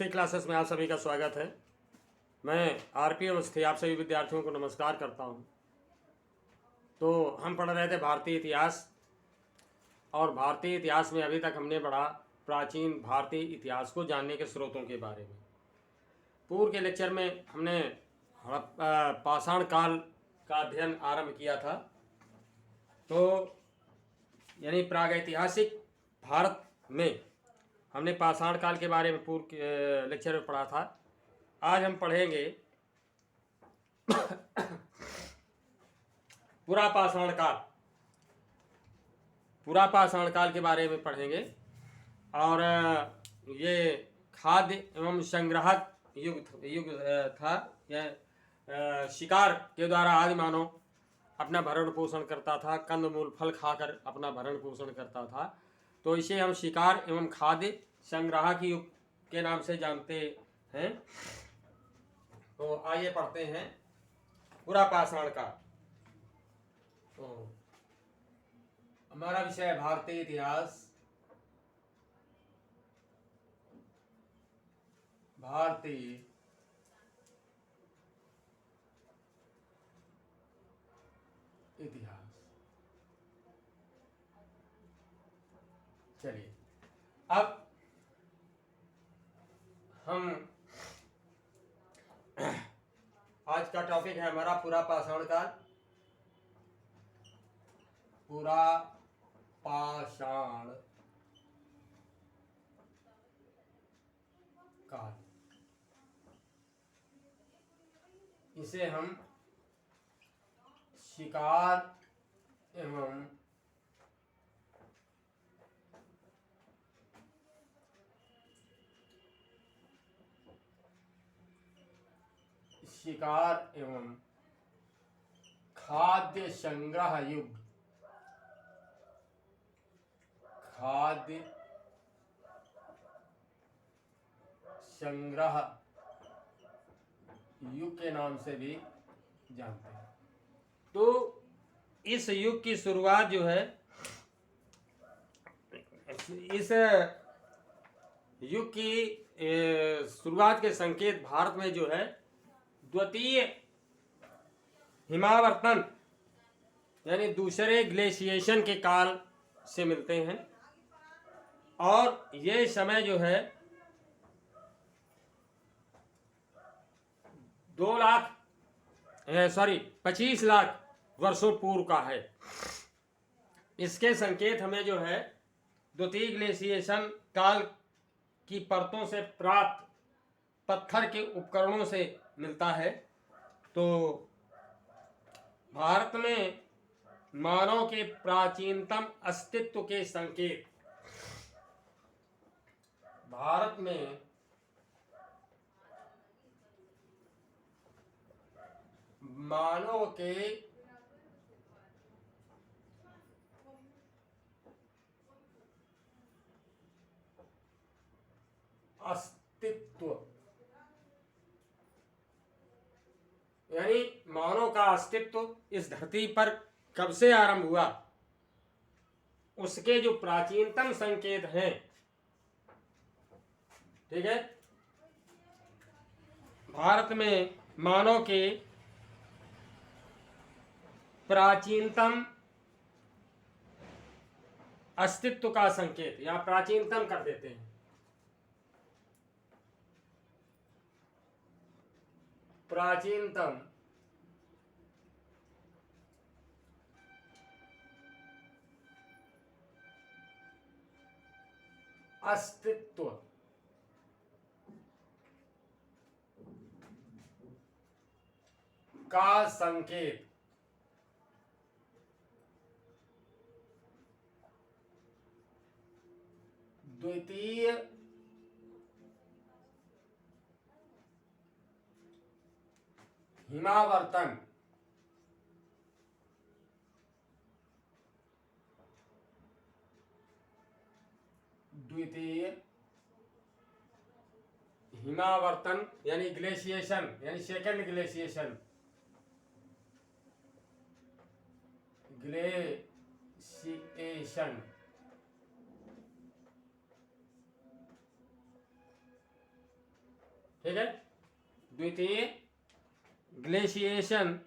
Awasthi classes में आप सभी का स्वागत है। मैं आरपी अवस्थी आप सभी विद्यार्थियों को नमस्कार करता हूं। तो हम पढ़ रहे थे भारतीय इतिहास, और भारतीय इतिहास में अभी तक हमने पढ़ा प्राचीन भारतीय इतिहास को जानने के स्रोतों के बारे में। पूर्व के लेक्चर में हमने पाषाण काल का अध्ययन आरंभ किया था। तो यानी प्रागैतिहासिक भारत में हमने पाषाण काल के बारे में पूर्व लेक्चर में पढ़ा था। आज हम पढ़ेंगे पुरापाषाण काल। पुरापाषाण काल के बारे में पढ़ेंगे। और ये खाद्य एवं संग्राहक युग था। यह शिकार के द्वारा आदि मानव अपना भरण पोषण करता था, कंदमूल फल खाकर अपना भरण पोषण करता था। तो इसे हम शिकार एवं खाद्य संग्राहक युग के नाम से जानते हैं। तो आइए पढ़ते हैं पुरापाषाण काल। तो हमारा विषय है भारतीय इतिहास। भारतीय इतिहास। चलिए, अब हम आज का टॉपिक है हमारा पुरापाषाण काल। पुरापाषाण काल, इसे हम शिकार एवं खाद्य संग्रह युग, खाद्य संग्रह युग के नाम से भी जानते हैं। तो इस युग की शुरुआत जो है, इस युग की शुरुआत के संकेत भारत में जो है द्वितीय हिमावर्तन यानी दूसरे ग्लेशिएशन के काल से मिलते हैं। और ये समय जो है 25 लाख वर्षों पूर्व का है। इसके संकेत हमें जो है द्वितीय ग्लेशिएशन काल की परतों से प्राप्त पत्थर के उपकरणों से मिलता है। तो भारत में मानव के प्राचीनतम अस्तित्व के संकेत, भारत में मानव के अस्तित्व यानी मानव का अस्तित्व इस धरती पर कब से आरंभ हुआ, उसके जो प्राचीनतम संकेत हैं, ठीक है, भारत में मानव के प्राचीनतम अस्तित्व का संकेत, या प्राचीनतम कर देते हैं, प्राचीनतम अस्तित्व का संकेत द्वितीय हिमावर्तन यानी ग्लेशिएशन यानी सेकंड ग्लेशिएशन ठीक है। द्वितीय ग्लेशिएशन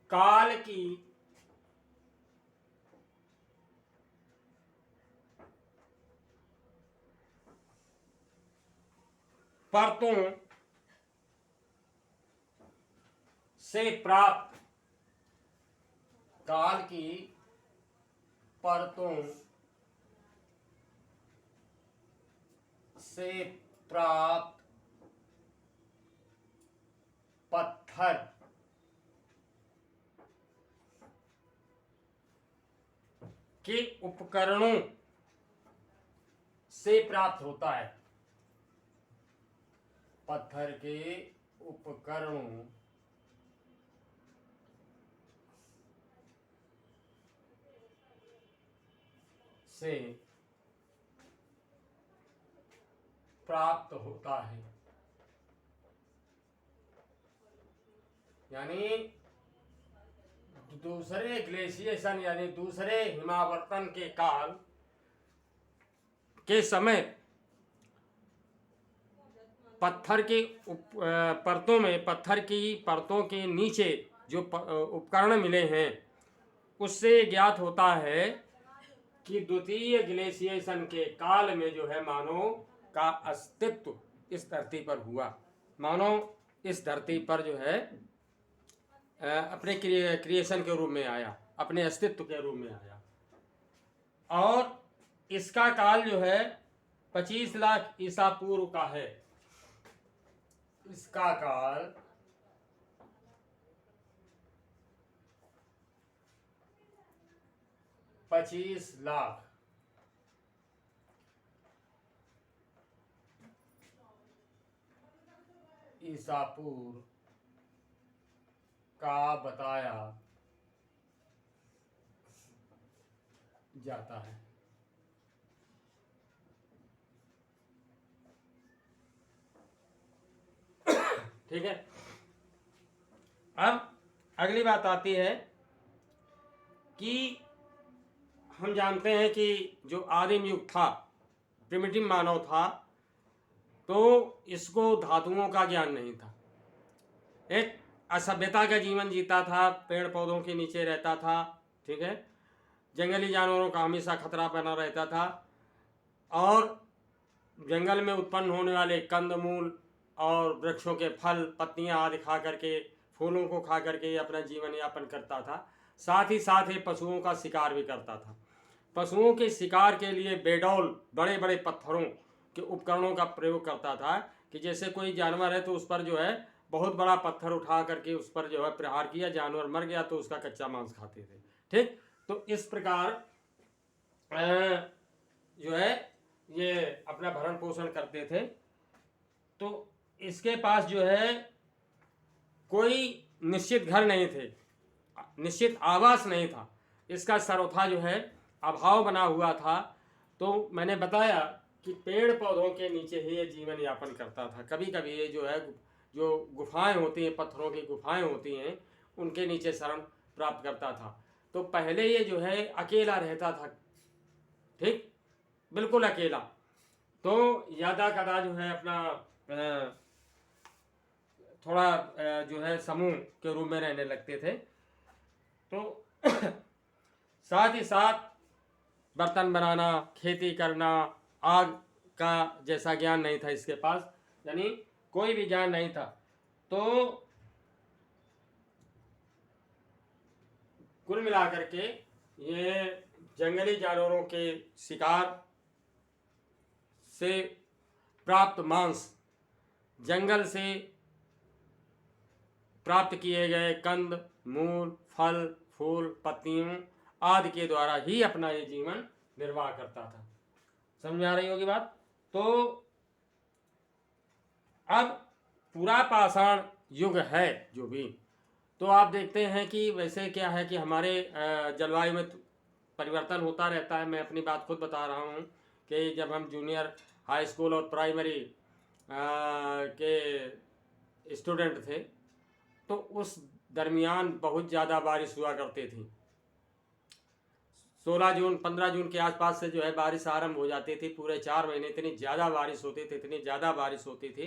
काल की परतों से प्राप्त, काल की परतों से प्राप्त पत्थर के उपकरणों से प्राप्त होता है। पत्थर के उपकरणों से प्राप्त होता है। यानी दूसरे ग्लेशिएशन यानी दूसरे हिमावर्तन के काल के समय पत्थर के परतों में, पत्थर की परतों के नीचे जो उपकरण मिले हैं, उससे ज्ञात होता है कि द्वितीय ग्लेशिएशन के काल में जो है मानव का अस्तित्व इस धरती पर हुआ। मानव इस धरती पर जो है अपने क्रिएशन के रूप में आया, अपने अस्तित्व के रूप में आया। और इसका काल जो है 25 लाख ईसा पूर्व का है। इसका काल 25 लाख ईसा पूर्व का बताया जाता है। ठीक है। अब अगली बात आती है कि हम जानते हैं कि जो आदिम युग था, प्रिमिटिव मानव था, तो इसको धातुओं का ज्ञान नहीं था। एक असभ्यता का जीवन जीता था, पेड़ पौधों के नीचे रहता था। ठीक है। जंगली जानवरों का हमेशा खतरा बना रहता था और जंगल में उत्पन्न होने वाले कंदमूल और वृक्षों के फल, पत्तियां आदि खा करके, फूलों को खा करके अपना जीवन यापन करता था। साथ ही पशुओं का शिकार भी करता था। पशुओं के शिकार के लिए बेडौल, बड़े बड़े पत्थरों के उपकरणों का प्रयोग करता था कि जैसे कोई जानवर है तो उस पर जो है बहुत बड़ा पत्थर उठा करके उस पर जो है प्रहार किया, जानवर मर गया तो उसका कच्चा मांस खाते थे। ठीक। तो इस प्रकार जो है ये अपना भरण पोषण करते थे। तो इसके पास जो है कोई निश्चित घर नहीं थे, निश्चित आवास नहीं था। इसका सर्वथा जो है अभाव बना हुआ था। तो मैंने बताया कि पेड़ पौधों के नीचे ही ये जीवन यापन करता था। कभी कभी ये जो है जो गुफाएं होती हैं, पत्थरों की गुफाएं होती हैं, उनके नीचे शरण प्राप्त करता था। तो पहले ये जो है अकेला रहता था। ठीक, बिल्कुल अकेला। तो यादा कदा जो है अपना थोड़ा जो है समूह के रूप में रहने लगते थे। तो साथ ही साथ बर्तन बनाना, खेती करना, आग का जैसा ज्ञान नहीं था इसके पास, यानी कोई भी ज्ञान नहीं था। तो कुल मिलाकर के ये जंगली जानवरों के शिकार से प्राप्त मांस, जंगल से प्राप्त किए गए कंद मूल, फल, फूल, पत्तियों आदि के द्वारा ही अपना ये जीवन निर्वाह करता था। समझ में आ रही होगी बात। तो अब पूरा पाषाण युग है जो भी, तो आप देखते हैं कि वैसे क्या है कि हमारे जलवायु में परिवर्तन होता रहता है। मैं अपनी बात खुद बता रहा हूँ कि जब हम जूनियर हाई स्कूल और प्राइमरी के स्टूडेंट थे तो उस दरमियान बहुत ज़्यादा बारिश हुआ करती थी। 16 जून 15 जून के आसपास से जो है बारिश आरंभ हो जाती थी। पूरे 4 महीने इतनी ज़्यादा बारिश होती थी, इतनी ज़्यादा बारिश होती थी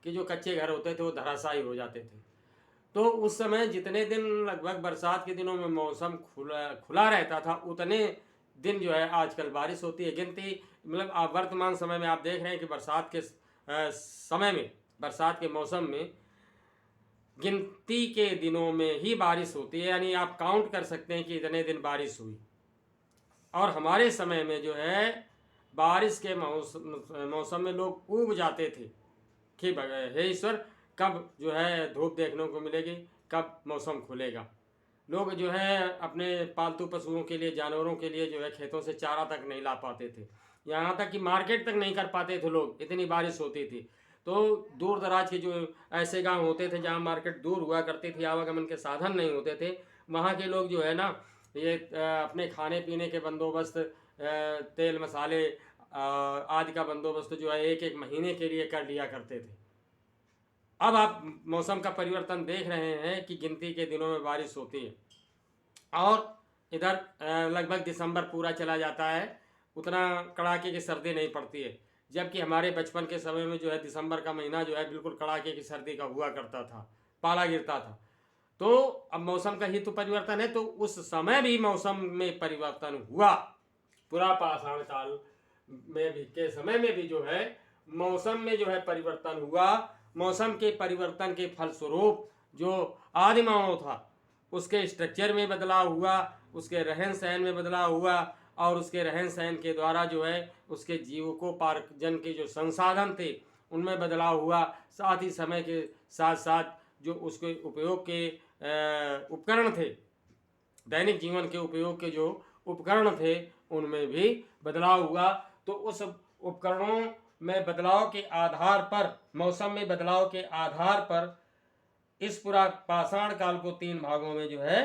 कि जो कच्चे घर होते थे वो धराशायी हो जाते थे। तो उस समय जितने दिन लगभग बरसात के दिनों में मौसम खुला खुला रहता था, उतने दिन जो है आजकल बारिश होती है। गिनती मतलब आप वर्तमान समय में आप देख रहे हैं कि बरसात के समय में, बरसात के मौसम में गिनती के दिनों में ही बारिश होती है, यानी आप काउंट कर सकते हैं कि इतने दिन बारिश हुई। और हमारे समय में जो है बारिश के मौसम में लोग ऊब जाते थे कि हे ईश्वर, कब जो है धूप देखने को मिलेगी, कब मौसम खुलेगा। लोग जो है अपने पालतू पशुओं के लिए, जानवरों के लिए जो है खेतों से चारा तक नहीं ला पाते थे, यहाँ तक कि मार्केट तक नहीं कर पाते थे लोग, इतनी बारिश होती थी। तो दूर दराज के जो ऐसे गांव होते थे जहाँ मार्केट दूर हुआ करती थी, आवागमन के साधन नहीं होते थे, वहाँ के लोग जो है ना ये अपने खाने पीने के बंदोबस्त, तेल मसाले आदि का बंदोबस्त जो है एक एक महीने के लिए कर लिया करते थे। अब आप मौसम का परिवर्तन देख रहे हैं कि गिनती के दिनों में बारिश होती है और इधर लगभग दिसंबर पूरा चला जाता है, उतना कड़ाके की सर्दी नहीं पड़ती है। जबकि हमारे बचपन के समय में जो है दिसंबर का महीना जो है बिल्कुल कड़ाके की सर्दी का हुआ करता था, पाला गिरता था। तो अब मौसम का ही तो परिवर्तन है, तो उस समय भी मौसम में परिवर्तन हुआ। पूरा पाषाण काल में भी के समय में भी जो है मौसम में जो है परिवर्तन हुआ। मौसम के परिवर्तन के फलस्वरूप जो आदि मानव था उसके स्ट्रक्चर में बदलाव हुआ, उसके रहन सहन में बदलाव हुआ और उसके रहन सहन के द्वारा जो है उसके जीवकोपार्जन के जो संसाधन थे उनमें बदलाव हुआ। साथ ही समय के साथ साथ जो उसके उपयोग के उपकरण थे, दैनिक जीवन के उपयोग के जो उपकरण थे उनमें भी बदलाव हुआ। तो उस उपकरणों में बदलाव के आधार पर, मौसम में बदलाव के आधार पर इस पूरा पाषाण काल को 3 भागों में जो है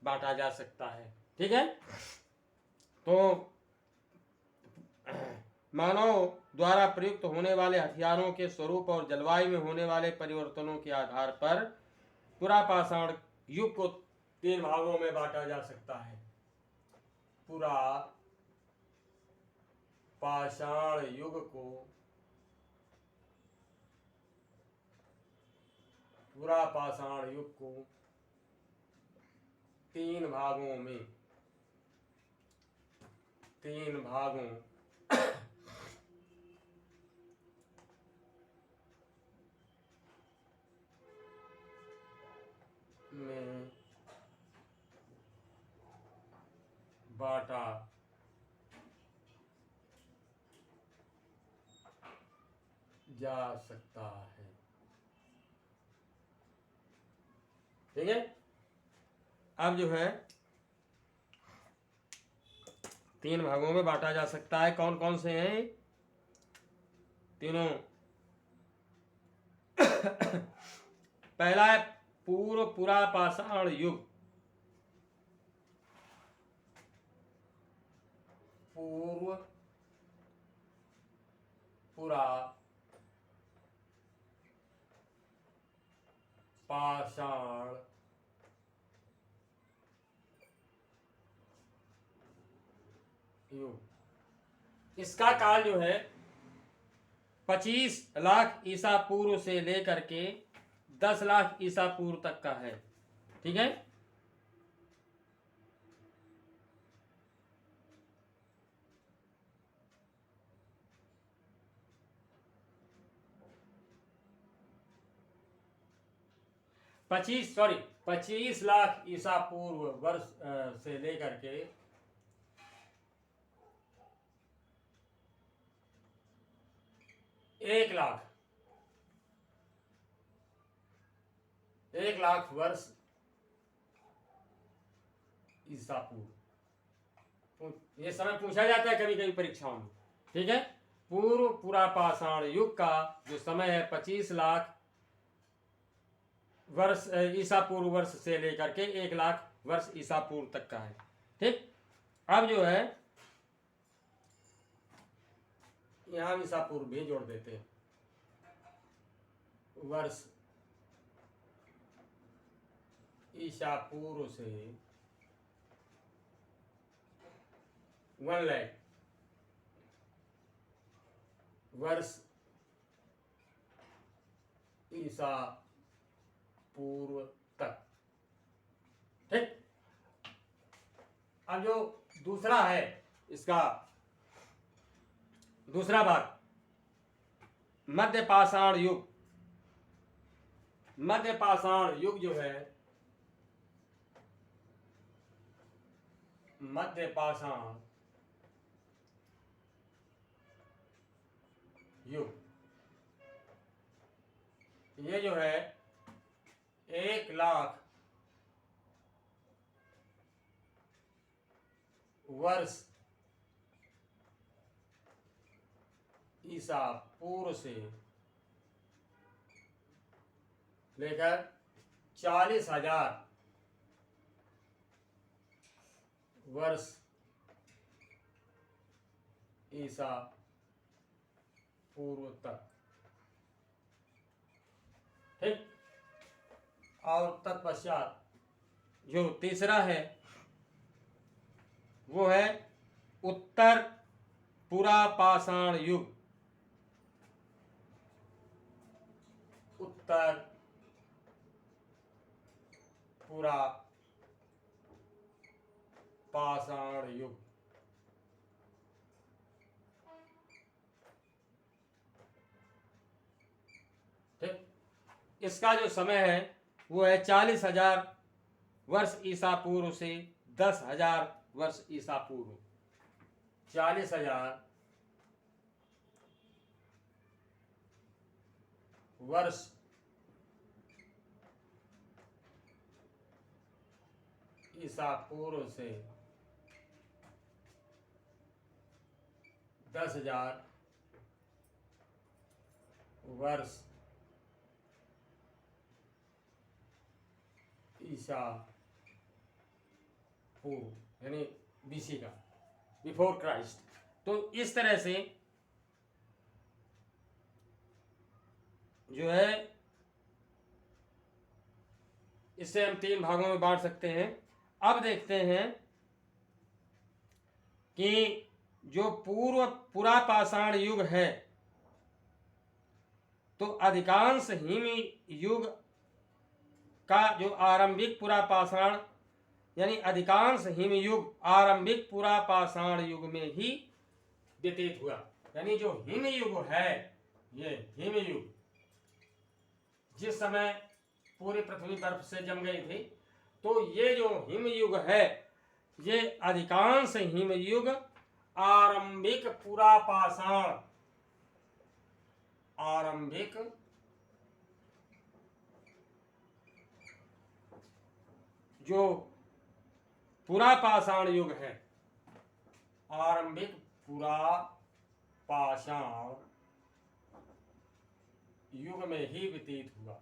बांटा जा सकता है। ठीक है, तो मानव द्वारा प्रयुक्त होने वाले हथियारों के स्वरूप और जलवायु में होने वाले परिवर्तनों के आधार पर पूरा पाषाण युग को 3 भागों में बांटा जा सकता है। पूरा पाषाण युग को पूरा पाषाण युग को 3 भागों में, 3 भागों में बांटा जा सकता है। ठीक है, अब जो है 3 भागों में बांटा जा सकता है। कौन कौन से हैं तीनों? पहला है पूरा पाषाण युग। पूरा पाषाण युग। इसका काल जो है 25 लाख ईसा पूर्व से लेकर के 10 लाख ईसा पूर्व तक का है। ठीक है, सॉरी 25 लाख ईसा पूर्व वर्ष से लेकर के 1 लाख वर्ष ईसा पूर्व, ये समय पूछा जाता है कभी कभी परीक्षाओं में। ठीक है, पूरा पाषाण युग का जो समय है 25 लाख वर्ष ईसा पूर्व वर्ष से लेकर के 1 लाख वर्ष ईसा पूर्व तक का है। ठीक, अब जो है यहां ईसा पूर्व भी जोड़ देते हैं। वर्ष ईसा पूर्व से 1 लाख वर्ष ईसा पूर्व तक। ठीक। अब जो दूसरा है, इसका दूसरा भाग, मध्य पाषाण युग। मध्य पाषाण युग जो है, मध्य पाषाण युग, ये जो है 1 लाख वर्ष ईसा पूर्व से लेकर 40,000 वर्ष ईसा पूर्व तक। ठीक। और तत्पश्चात जो तीसरा है वो है उत्तर पुरा पाषाण युग। उत्तर पुरा पाषाण युग। ठीक। इसका जो समय है वो है 40,000 वर्ष ईसा पूर्व से 10,000 वर्ष ईसा पूर्व। 40,000 वर्ष ईसा पूर्व से 10,000 वर्ष ईसा पूर्व, यानी बीसी का, बिफोर क्राइस्ट। तो इस तरह से जो है, इसे हम 3 भागों में बांट सकते हैं। अब देखते हैं कि जो पुरा पाषाण युग है, तो अधिकांश हिम युग का जो आरंभिक पुरा पाषाण, यानी अधिकांश हिम युग आरंभिक पुरा पाषाण युग में ही व्यतीत हुआ। यानी जो हिम युग है, ये हिम युग जिस समय पूरी पृथ्वी बर्फ से जम गई थी, तो ये जो हिम युग है, ये अधिकांश हिम युग आरंभिक पुरा पाषाण, आरंभिक जो पुरा पाषाण युग है, आरंभिक पुरा पाषाण युग में ही व्यतीत हुआ।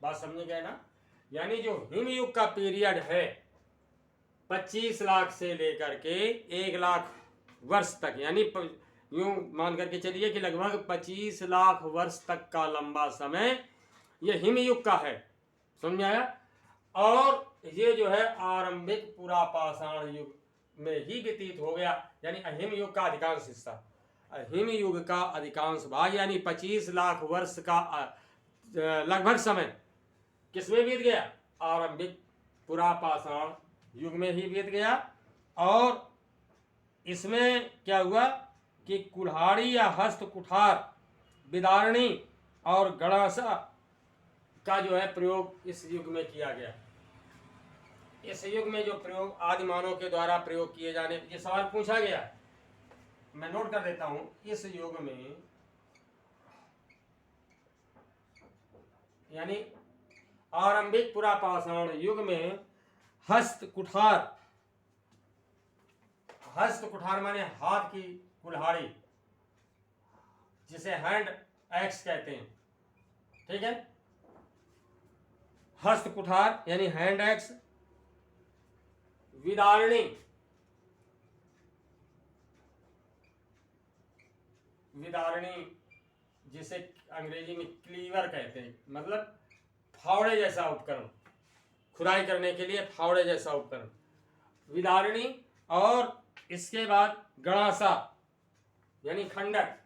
बात समझ गए ना? यानी जो हिम युग का पीरियड है 25 लाख से लेकर के 1 लाख वर्ष तक, यानी यूं मान करके चलिए कि लगभग 25 लाख वर्ष तक का लंबा समय ये हिम युग का है। समझ आया? और ये जो है आरंभिक पुरा पाषाण युग में ही व्यतीत हो गया, यानी अहिम युग का अधिकांश हिस्सा, हिम युग का अधिकांश भाग, यानी 25 लाख वर्ष का लगभग समय किसमें बीत गया? आरंभिक पुरा पाषाण युग में ही बीत गया। और इसमें क्या हुआ कि कुल्हाड़ी या हस्त कुठार, विदारणी और गणासा का जो है प्रयोग इस युग में किया गया। इस युग में जो प्रयोग आदिमानव के द्वारा प्रयोग किए जाने, ये सवाल पूछा गया, मैं नोट कर देता हूं। इस युग में यानी आरंभिक पुरा पाषाण युग में हस्त कुठार, हस्त कुठार माने हाथ की कुल्हाड़ी, जिसे हैंड एक्स कहते हैं। ठीक है, हस्त कुठार यानी हैंड एक्स, विदारणी, विदारणी जिसे अंग्रेजी में क्लीवर कहते हैं, मतलब फावड़े जैसा उपकरण, खुदाई करने के लिए फावड़े जैसा उपकरण, विदारणी। और इसके बाद गणासा यानी खंडक,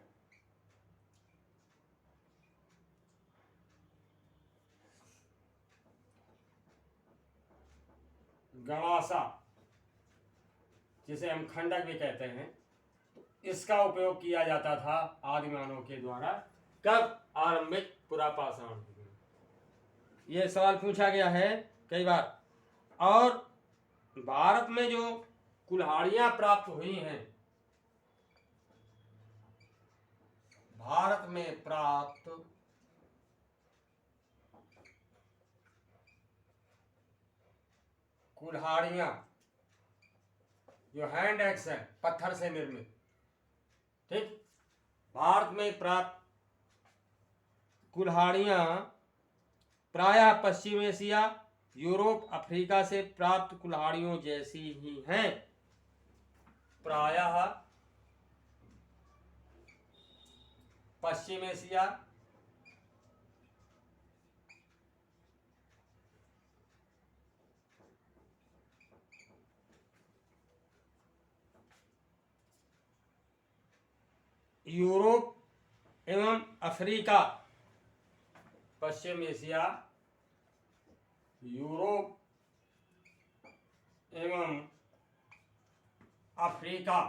गणासा जिसे हम खंडक भी कहते हैं, तो इसका उपयोग किया जाता था आदिमानव के द्वारा। कब? आरंभिक पुरापाषाण। यह सवाल पूछा गया है कई बार। और भारत में जो कुल्हाड़ियां प्राप्त हुई हैं, भारत में प्राप्त कुल्हाड़ियां जो हैंड एक्स है, पत्थर से निर्मित, ठीक, भारत में प्राप्त कुल्हाड़ियां प्रायः पश्चिम एशिया, यूरोप, अफ्रीका से प्राप्त कुल्हाड़ियों जैसी ही हैं। प्रायः पश्चिम एशिया, यूरोप एवं अफ्रीका, पश्चिम एशिया, यूरोप एवं अफ्रीका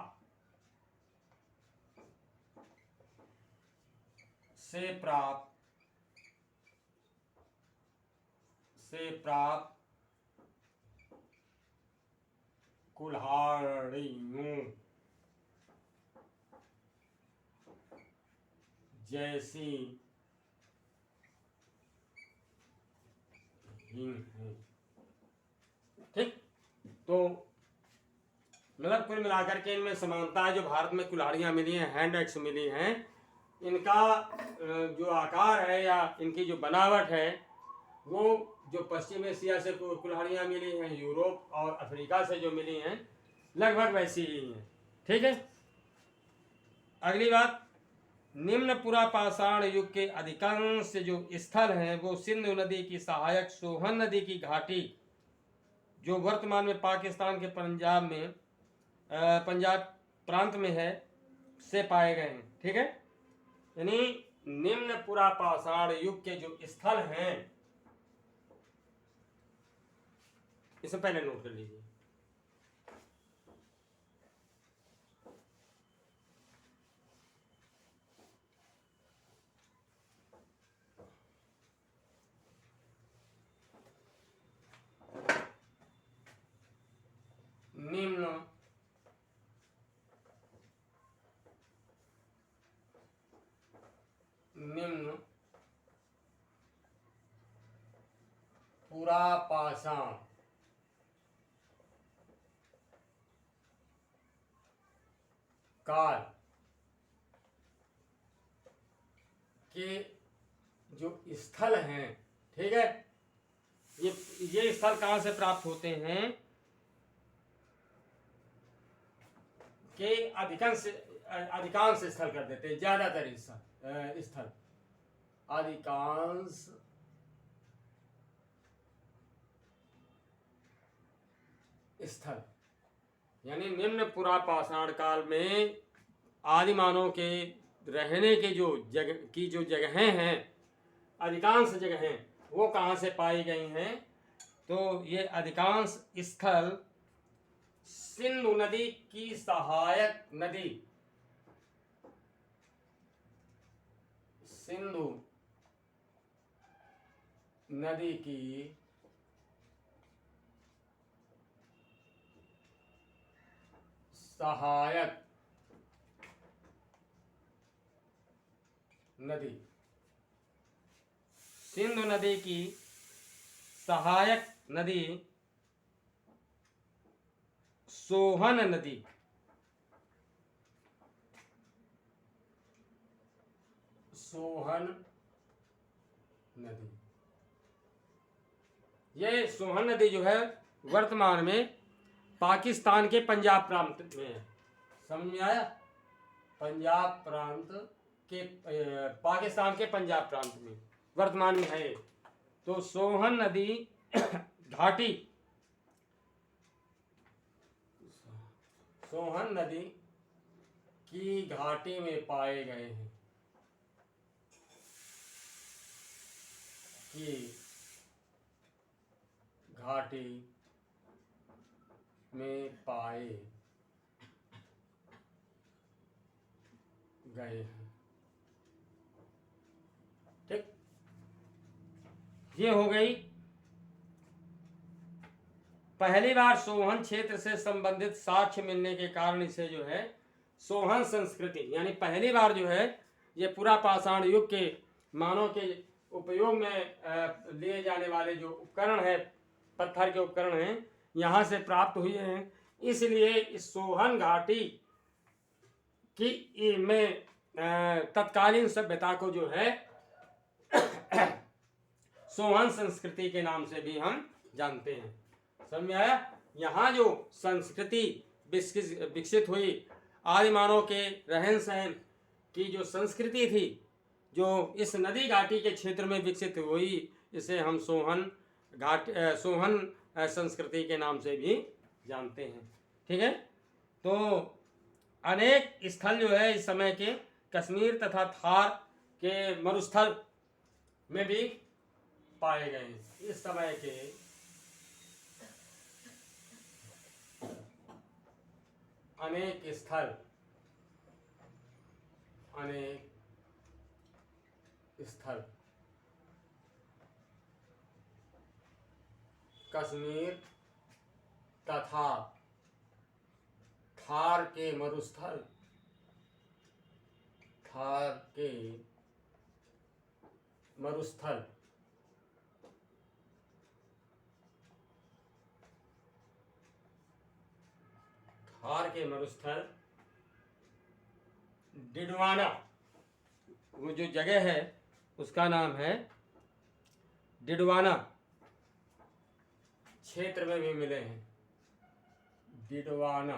से प्राप्त कुल्हाड़ियों जैसी ही हैं। ठीक, तो मतलब कुल मिलाकर के इनमें समानता है। जो भारत में कुल्हाड़ियां मिली हैं, हैंड एक्स मिली हैं, इनका जो आकार है या इनकी जो बनावट है, वो जो पश्चिम एशिया से कुल्हाड़ियां मिली हैं, यूरोप और अफ्रीका से जो मिली हैं, लगभग वैसी ही हैं। ठीक है। अगली बात, निम्न पुरापाषाण युग के अधिकांश जो स्थल हैं वो सिंधु नदी की सहायक सोहन नदी की घाटी, जो वर्तमान में पाकिस्तान के पंजाब प्रांत में है, से पाए गए हैं। ठीक है। यानी निम्न पुरापाषाण युग के जो स्थल हैं, इसे पहले नोट कर लीजिए। निम्न पुरापाषाण काल के जो स्थल हैं, ठीक है, ये स्थल कहां से प्राप्त होते हैं कि अधिकांश स्थल कर देते हैं, ज्यादातर स्थल, अधिकांश स्थल, यानी निम्न पुरापाषाण काल में आदि मानव के रहने के जो जगहें हैं, अधिकांश जगहें वो कहाँ से पाई गई हैं, तो ये अधिकांश स्थल सिंधु नदी की सहायक नदी, सिंधु नदी की सहायक नदी, सिंधु नदी की सहायक नदी सोहन नदी, सोहन नदी, ये सोहन नदी जो है वर्तमान में पाकिस्तान के पंजाब प्रांत में है। समझ में आया? पंजाब प्रांत के पाकिस्तान के पंजाब प्रांत में वर्तमान में है। तो सोहन नदी घाटी, सोहन नदी की घाटी में पाए गए हैं, की घाटी में पाए गए हैं। ठीक, ये हो गई पहली बार सोहन क्षेत्र से संबंधित साक्ष्य मिलने के कारण इसे जो है सोहन संस्कृति, यानी पहली बार जो है ये पूरा पाषाण युग के मानव के उपयोग में लिए जाने वाले जो उपकरण है, पत्थर के उपकरण हैं, यहाँ से प्राप्त हुए हैं। इसलिए इस सोहन घाटी की में तत्कालीन सभ्यता को जो है सोहन संस्कृति के नाम से भी हम जानते हैं। समझ में आया? यहाँ जो संस्कृति विकसित हुई, आदि मानव के रहन सहन की जो संस्कृति थी, जो इस नदी घाटी के क्षेत्र में विकसित हुई, इसे हम सोहन संस्कृति के नाम से भी जानते हैं। ठीक है, तो अनेक स्थल जो है इस समय के कश्मीर तथा थार के मरुस्थल में भी पाए गए हैं। इस समय के अनेक स्थल कश्मीर तथा थार के मरुस्थल डिडवाना, वो जो जगह है उसका नाम है डिडवाना, क्षेत्र में भी मिले हैं। डिडवाना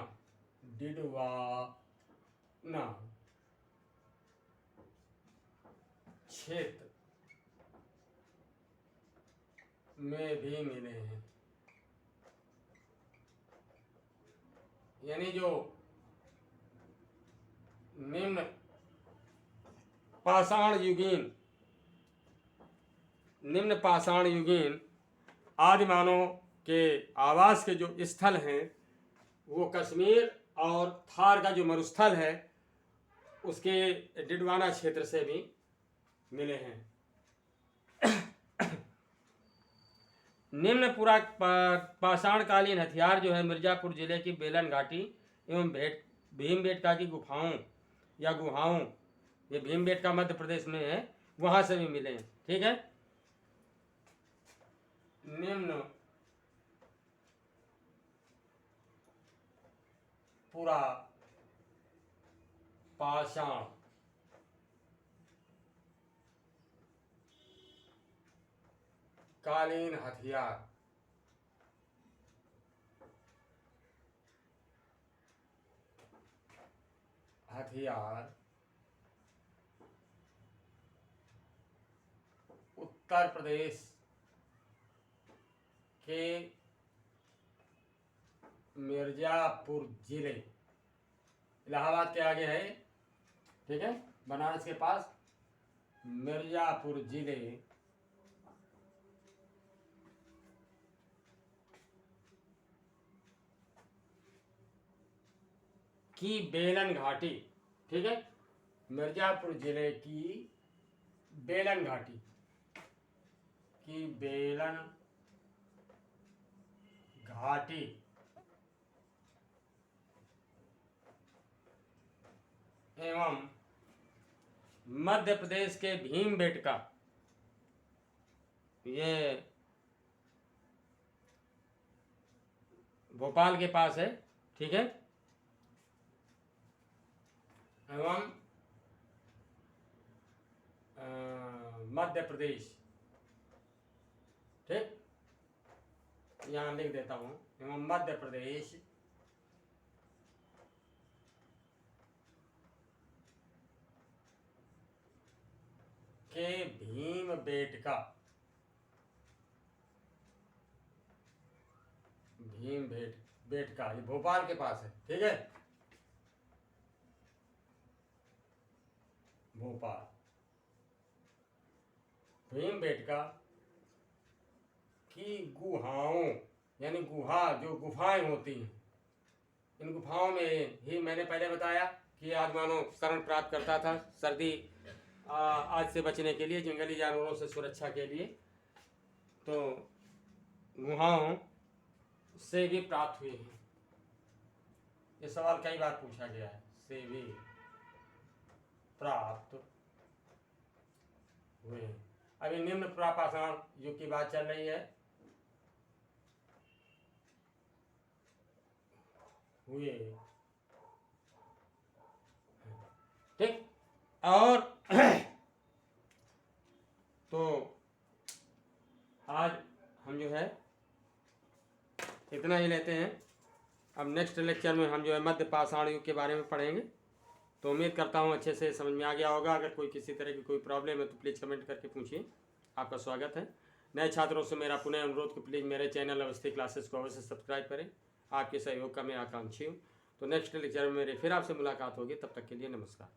क्षेत्र में भी मिले हैं। यानी जो निम्न पाषाण युगीन आदि मानव के आवास के जो स्थल हैं वो कश्मीर और थार का जो मरुस्थल है उसके डिडवाना क्षेत्र से भी मिले हैं। निम्न पूरा पाषाणकालीन हथियार जो है मिर्जापुर जिले की बेलन घाटी एवं भीमबेटका की गुफाओं, ये भीमबेटका मध्य प्रदेश में है, वहां से भी मिले हैं। ठीक है, निम्न पूरा पाषाण कालीन हथियार उत्तर प्रदेश के मिर्जापुर जिले, इलाहाबाद के आगे है, ठीक है, बनारस के पास मिर्जापुर जिले की बेलन घाटी, ठीक है, मिर्जापुर जिले की बेलन घाटी एवं मध्य प्रदेश के भीमबेटका, ये भोपाल के पास है, ठीक है, एवं मध्य प्रदेश, ठीक, यहाँ लिख देता हूँ, एवं मध्य प्रदेश के भीमबेटका ये भोपाल के पास है, ठीक है, भोपाल। भीमबेटका की गुहाओं यानी गुहा जो गुफाएं होती हैं, इन गुफाओं में ही मैंने पहले बताया कि आज मानो शरण प्राप्त करता था सर्दी आज से बचने के लिए, जंगली जानवरों से सुरक्षा के लिए। तो गुहाओं से भी प्राप्त हुए हैं। ये सवाल कई बार पूछा गया है। से भी प्राप्त हुए हैं। अभी निम्न प्रापाषाण युग की बात चल रही है। हुए ठीक। और तो आज हम जो है इतना ही लेते हैं। अब नेक्स्ट लेक्चर में हम जो है मध्य पाषाण युग के बारे में पढ़ेंगे। तो उम्मीद करता हूँ अच्छे से समझ में आ गया होगा। अगर कोई किसी तरह की कोई प्रॉब्लम है तो प्लीज़ कमेंट करके पूछिए। आपका स्वागत है। नए छात्रों से मेरा पुनः अनुरोध कि प्लीज़ मेरे चैनल अवस्थी क्लासेस को अवश्य सब्सक्राइब करें। आपके सहयोग का मैं आकांक्षी हूँ। तो नेक्स्ट लेक्चर में मेरे फिर आपसे मुलाकात होगी। तब तक के लिए नमस्कार।